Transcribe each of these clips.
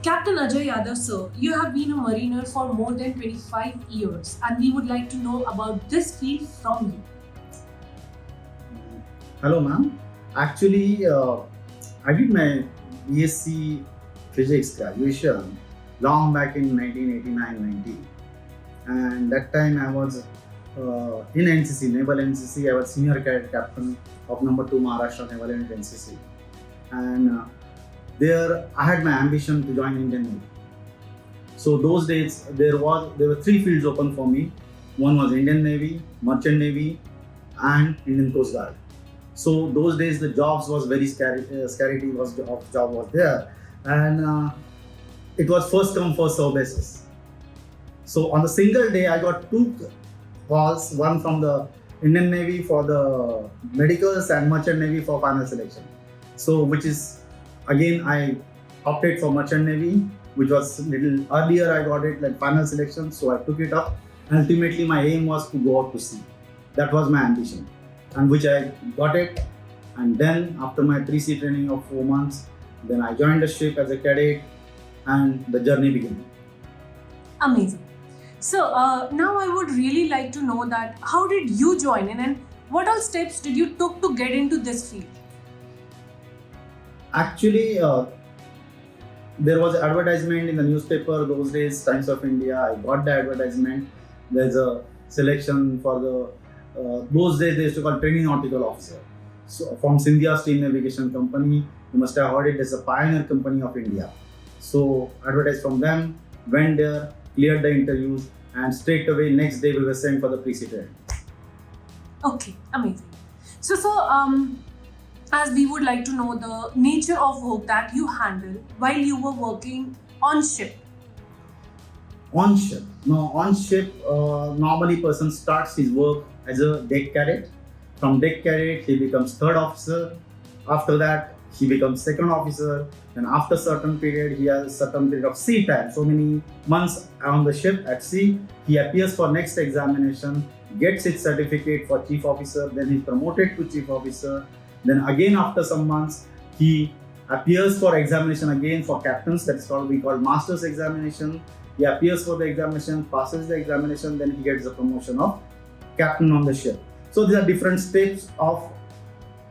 Captain Ajay Yadav, sir, you have been a mariner for more than 25 years and we would like to know about this field from you. Hello, ma'am. Actually, I did my BSc Physics graduation long back in 1989-90, and that time I was in NCC, Naval NCC. I was senior cadet captain of number 2 Maharashtra Naval Unit NCC, and there I had my ambition to join Indian Navy. So those days there were 3 fields open for me. One was Indian Navy, Merchant Navy, and Indian Coast Guard. So those days the jobs was very scarcity of job was there, and it was first come first serve basis. So on the single day I got 2 calls, one from the Indian Navy for the medicals and Merchant Navy for final selection. So which is again I opted for Merchant Navy, which was little earlier I got it like final selection, so I took it up. Ultimately my aim was to go out to sea. That was my ambition, and which I got it. And then after my 3C training of 4 months, then I joined the ship as a cadet and the journey began. Amazing. So now I would really like to know that how did you join in and what all steps did you took to get into this field? Actually, there was an advertisement in the newspaper those days, Times of India. I got the advertisement. There's a selection for the those days they used to call training nautical officer. So from Scindia Steam Navigation Company, you must have heard it as a pioneer company of India. So advertised from them, went there, cleared the interviews, and straight away next day we were sent for the pre-sea training. Okay, amazing. So, as we would like to know the nature of work that you handle while you were working on ship. On ship. Now, on ship, normally person starts his work as a deck cadet. From deck cadet, he becomes 3rd officer. After that, he becomes 2nd officer. And after certain period, he has certain period of sea time. So many months on the ship at sea, he appears for next examination, gets his certificate for chief officer. Then he's promoted to chief officer. Then again after some months, he appears for examination again for captains. That's what we call master's examination. He appears for the examination, passes the examination, then he gets the promotion of captain on the ship. So these are different steps of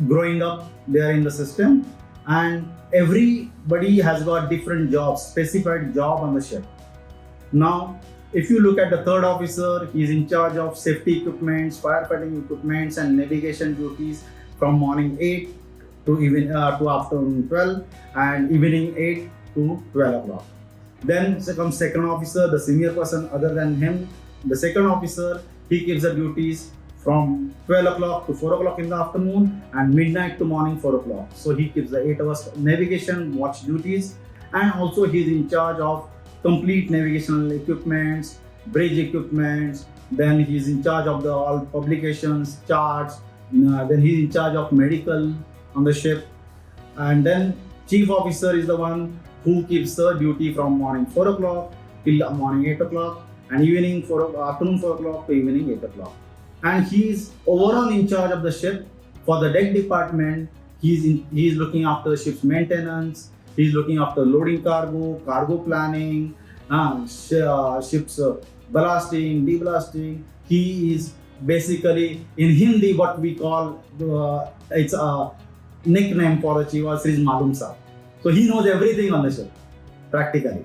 growing up there in the system, and everybody has got different jobs, specified job on the ship. Now, if you look at the 3rd officer, he is in charge of safety equipments, firefighting equipments, and navigation duties from morning 8 to afternoon 12, and evening 8 to 12 o'clock. Then comes 2nd officer, the senior person other than him. The 2nd officer, he gives the duties from 12 o'clock to 4 o'clock in the afternoon and midnight to morning 4 o'clock. So he keeps the 8 hours navigation watch duties, and also he is in charge of complete navigational equipments, bridge equipments. Then he is in charge of the all publications, charts. Then he is in charge of medical on the ship. And then chief officer is the one who keeps the duty from morning 4 o'clock till morning 8 o'clock and evening afternoon 4 o'clock to evening 8 o'clock. And he is overall in charge of the ship. For the deck department, he is looking after the ship's maintenance. He is looking after loading cargo planning, ship's ballasting, deballasting. He is basically in Hindi what we call it's a nickname for the chief officer is Malum Saab. So he knows everything on the ship practically,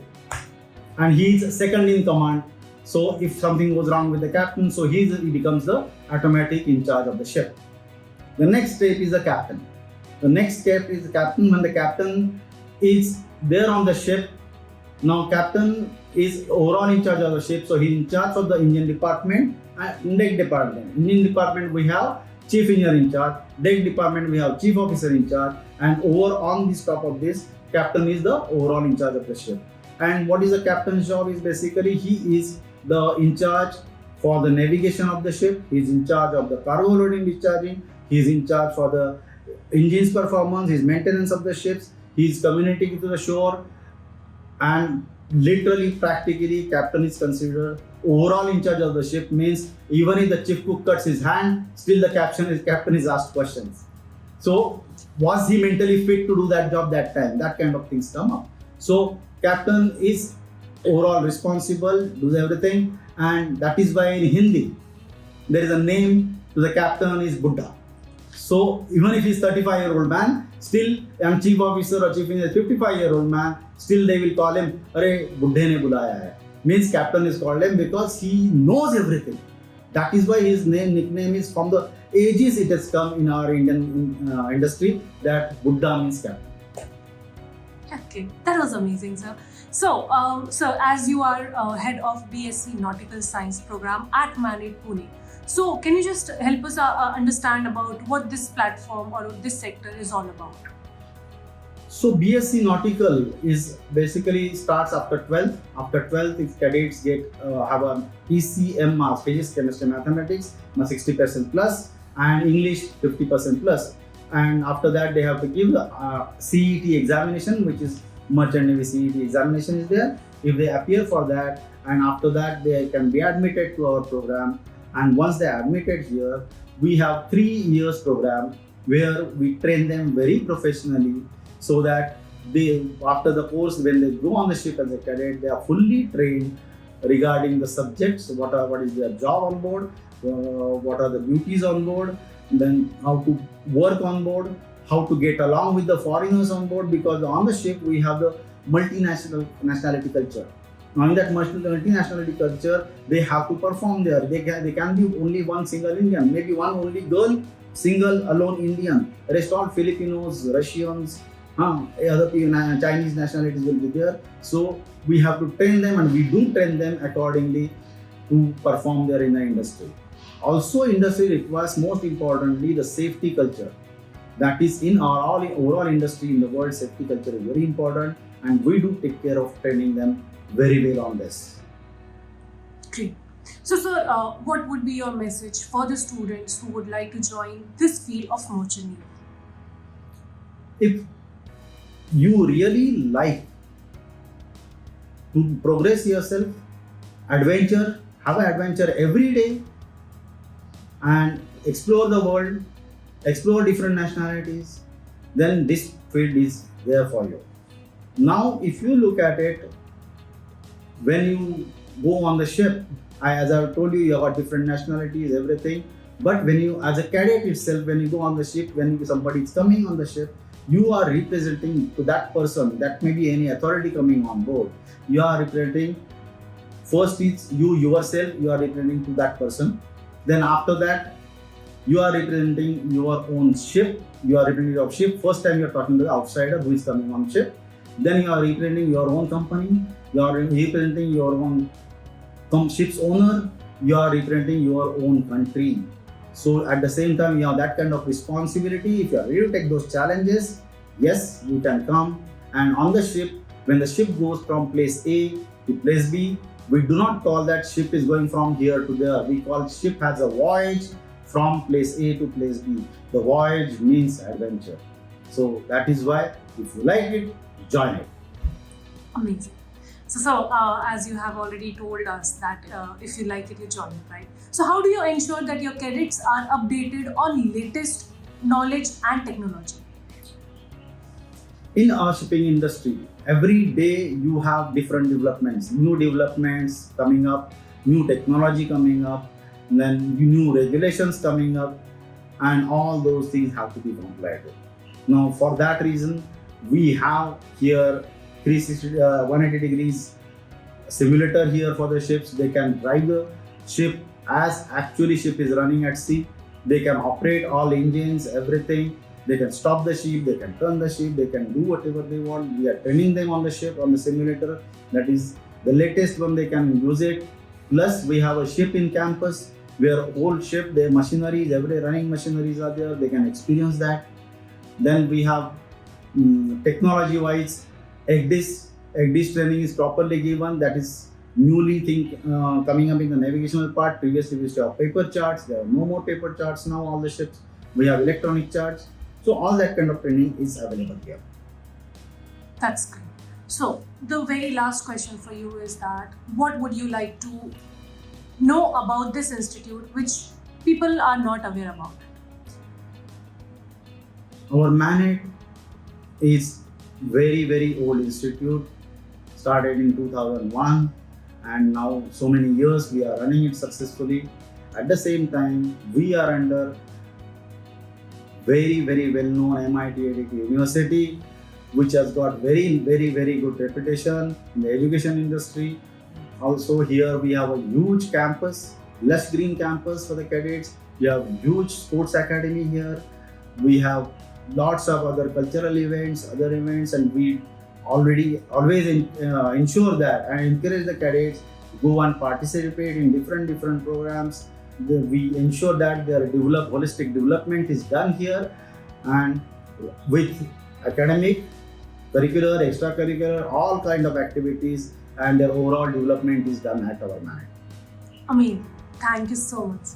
and he is second in command. So if something goes wrong with the captain, so he becomes the automatic in charge of the ship. The next step is the captain. The next step is the captain. When the captain is there on the ship, now captain is overall in charge of the ship. So he's in charge of the engine department and deck department. Engine department we have chief engineer in charge. Deck department we have chief officer in charge. And over on this top of this, captain is the overall in charge of the ship. And what is the captain's job is basically he is the in charge for the navigation of the ship. He is in charge of the cargo loading discharging. He is in charge for the engine's performance, his maintenance of the ships. He is communicating to the shore, and literally practically captain is considered overall in charge of the ship. Means even if the chief cook cuts his hand, still the captain is asked questions. So was he mentally fit to do that job that time? That kind of things come up. So captain is overall responsible, does everything, and that is why in Hindi there is a name to the captain is Buddha. So even if he's 35-year-old man, still and chief officer or chief engineer 55-year-old man, still they will call him, "Arey Buddhe ne bulaya hai." Means captain is called him because he knows everything. That is why his nickname is from the ages it has come in our Indian industry that Buddha means captain. Okay, that was amazing, sir. So, sir, as you are head of BSc Nautical Science program at Manit Pune, so can you just help us understand about what this platform or this sector is all about? So BSc Nautical is basically starts after 12th. After 12th, if cadets get have a PCM marks, physics, chemistry, mathematics, 60% plus, and English 50% plus. And after that, they have to give the CET examination, which is Merchant Navy CET examination is there. If they appear for that, and after that, they can be admitted to our program. And once they are admitted here, we have 3 years program where we train them very professionally, so that they, after the course, when they go on the ship as a cadet, they are fully trained regarding the subjects, what is their job on board, what are the duties on board, then how to work on board, how to get along with the foreigners on board, because on the ship we have the nationality culture. Now in that multinationality culture, they have to perform there. They can be only one single Indian, maybe one only girl, single alone Indian. Rest all Filipinos, Russians, other people, Chinese nationalities will be there. So we have to train them, and we do train them accordingly to perform there in the industry. Also, industry requires, most importantly, the safety culture. That is in our overall industry in the world, safety culture is very important, and we do take care of training them very well on this. Great. So, sir, what would be your message for the students who would like to join this field of merchant navy? If you really like to progress yourself, adventure, have an adventure every day, and explore the world, explore different nationalities, then this field is there for you. Now, if you look at it, when you go on the ship, as I told you, you have got different nationalities, everything. But when you, as a cadet itself, when you go on the ship, when somebody is coming on the ship, you are representing to that person. That may be any authority coming on board. You are representing. First, it's you yourself. You are representing to that person. Then after that, you are representing your own ship. You are representing your ship. First time you are talking to the outsider who is coming on ship. Then you are representing your own company. You are representing your own ship's owner. You are representing your own country. So at the same time, you have that kind of responsibility. If you are ready to take those challenges, yes, you can come. And on the ship, when the ship goes from place A to place B, we do not call that ship is going from here to there. We call ship has a voyage from place A to place B. The voyage means adventure. So that is why, if you like it, join it. Amazing. So, as you have already told us that if you like it, you join it, right? So how do you ensure that your cadets are updated on latest knowledge and technology? In our shipping industry, every day you have different developments, new developments coming up, new technology coming up, then new regulations coming up, and all those things have to be complied with. Now, for that reason, we have here 180 degrees simulator here for the ships. They can drive the ship as actually ship is running at sea. They can operate all engines, everything. They can stop the ship, they can turn the ship, they can do whatever they want. We are training them on the ship, on the simulator. That is the latest one, they can use it. Plus, we have a ship in campus where whole ship, their machineries, every running machineries are there. They can experience that. Then we have technology-wise, EGDIS training is properly given. That is newly coming up in the navigational part. Previously, we used to have paper charts. There are no more paper charts now. All the ships, we have electronic charts. So all that kind of training is available here. That's great. So the very last question for you is that what would you like to know about this institute which people are not aware about? Our Manit is very old institute. started in 2001, and now so many years we are running it successfully. At the same time, we are under very, very well-known MIT University, which has got very, very, very good reputation in the education industry. Also, here we have a huge campus, lush green campus for the cadets. We have huge sports academy here. We have lots of other cultural events, other events, and we always ensure that and encourage the cadets to go and participate in different programs. We ensure that their holistic development is done here, and with academic, curricular, extracurricular, all kind of activities, and their overall development is done at our MANET. Amazing. Thank you so much.